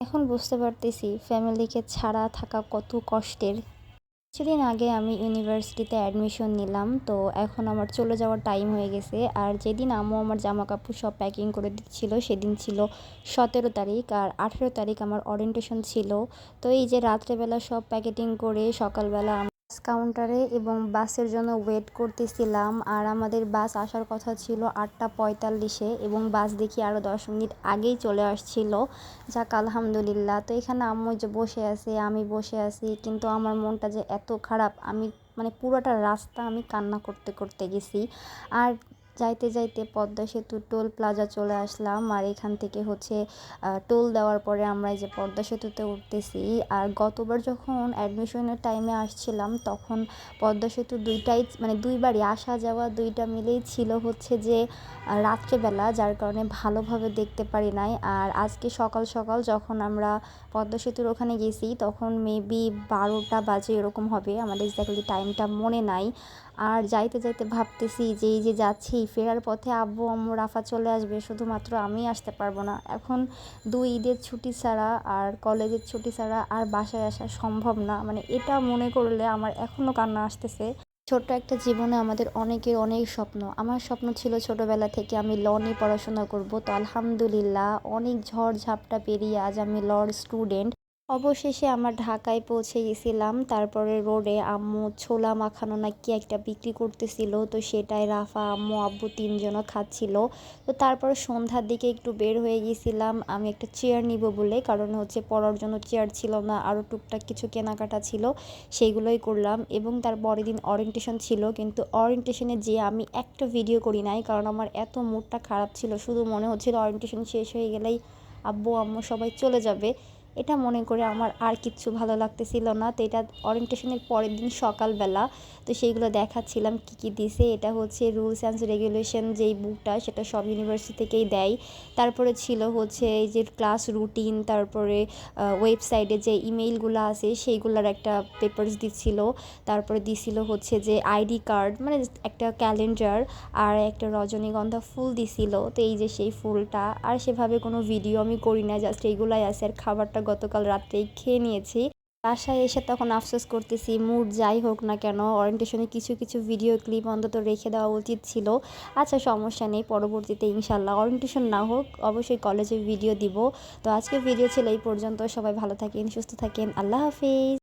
এখন বুঝতে পারতেছি ফ্যামিলিকে ছাড়া থাকা কত কষ্টের। কিছুদিন আগে আমি ইউনিভার্সিটিতে অ্যাডমিশন নিলাম। তো এখন আমার চলে যাওয়ার টাইম হয়ে গেছে। আর যেদিন আম্মু আমার জামাকাপড় সব প্যাকিং করে দিচ্ছিল সেদিন ছিল ১৭ তারিখ, আর ১৮ তারিখ আমার ওরিয়েন্টেশন ছিল। তো এই যে রাত্রেবেলা সব প্যাকেটিং করে সকালবেলা বাস কাউন্টারে এবং বাসের জন্য ওয়েট করতেছিলাম। আর আমাদের বাস আসার কথা ছিল ৮টা ৪৫-এ এবং বাস দেখি আরও ১০ মিনিট আগেই চলে আসছিল। যাক আলহামদুলিল্লাহ। তো এখানে আম্মু যে বসে আছে, আমি বসে আছি, কিন্তু আমার মনটা যে এত খারাপ, আমি মানে পুরোটা রাস্তা আমি কান্না করতে করতে গেছি। আর যাইতে যাইতে পদ্মা সেতু টোল প্লাজা চলে আসলাম। আর এখান থেকে হচ্ছে টোল দেওয়ার পরে আমরা এই যে পদ্মা সেতুতে উঠতেছি। আর গতবার যখন অ্যাডমিশনের টাইমে আসছিলাম তখন পদ্মা সেতু দুইটাই মানে দুইবারই আসা যাওয়া দুইটা মিলেই ছিল হচ্ছে যে রাত্রেবেলা, যার কারণে ভালোভাবে দেখতে পারি নাই। আর আজকে সকাল সকাল যখন আমরা পদ্মা সেতুর ওখানে গেছি তখন মেবি ১২টা বাজে এরকম হবে, আমার এক্স্যাক্টলি টাইমটা মনে নাই। আর যাইতে যাইতে ভাবতেছি যে এই যে যাচ্ছি, ফেরার পথে আব্বু আম্মু রাফা চলে আসবে, শুধুমাত্র আমি আসতে পারবো না। এখন ২ ঈদের ছুটি ছাড়া আর কলেজের ছুটি ছাড়া আর বাসায় আসা সম্ভব না। মানে এটা মনে করলে আমার এখনও কান্না আসতেছে। ছোট্ট একটা জীবনে আমাদের অনেকের অনেক স্বপ্ন। আমার স্বপ্ন ছিল ছোটবেলা থেকে আমি ল নিয়ে পড়াশোনা করব। তো আলহামদুলিল্লাহ অনেক ঝড় ঝাপটা পেরিয়ে আজ আমি লর স্টুডেন্ট। অবশেষে আমার ঢাকায় পৌঁছে গেছিলাম। তারপরে রোডে আম্মু ছোলা মাখানো না কি একটা বিক্রি করতেছিল, তো সেটাই রাফা আম্মু আব্বু তিনজনও খাচ্ছিল। তো তারপর সন্ধ্যার দিকে একটু বের হয়ে গেছিলাম আমি একটা চেয়ার নিব বলে, কারণ হচ্ছে পড়ার জন্য চেয়ার ছিল না, আরও টুকটাক কিছু কেনাকাটা ছিল, সেইগুলোই করলাম। এবং তার পরের দিন ওরিয়েন্টেশন ছিল, কিন্তু ওরিয়েন্টেশনে যেয়ে আমি একটা ভিডিও করি নাই, কারণ আমার এত মুডটা খারাপ ছিল, শুধু মনে হচ্ছিল ওরিয়েন্টেশন শেষ হয়ে গেলেই আব্বু আম্মু সবাই চলে যাবে। এটা মনে করে আমার আর কিচ্ছু ভালো লাগতেছিল না। তো এটা ওরিয়েন্টেশনের পরের দিন সকালবেলা। তো সেইগুলো দেখাচ্ছিলাম কী কী দিছে। এটা হচ্ছে রুলস অ্যান্ড রেগুলেশন যেই বুকটা, সেটা সব ইউনিভার্সিটি থেকেই দেয়। তারপরে ছিল হচ্ছে এই যে ক্লাস রুটিন, তারপরে ওয়েবসাইটে যে ইমেইলগুলো আছে সেইগুলোর একটা পেপারস দিচ্ছিল। তারপরে দিছিল হচ্ছে যে আইডি কার্ড, মানে একটা ক্যালেন্ডার, আর একটা রজনীগন্ধা ফুল দিছিল। তো এই যে সেই ফুলটা, আর সেভাবে কোনো ভিডিও আমি করি না, জাস্ট এইগুলাই আছে। আর খাবারটা গতকাল রাত্রেই খেয়ে নিয়েছি। বাসায় এসে তখন আফসোস করতেছি, মুড যাই হোক না কেন ওরিয়েন্টেশনে কিছু কিছু ভিডিও ক্লিপ অন্তত রেখে দেওয়া উচিত ছিল। আচ্ছা সমস্যা নেই, পরবর্তীতে ইনশাল্লাহ ওরিয়েন্টেশন না হোক অবশ্যই কলেজে ভিডিও দিব। তো আজকের ভিডিও ছিল এই পর্যন্ত। সবাই ভালো থাকেন, সুস্থ থাকেন, আল্লাহ হাফিজ।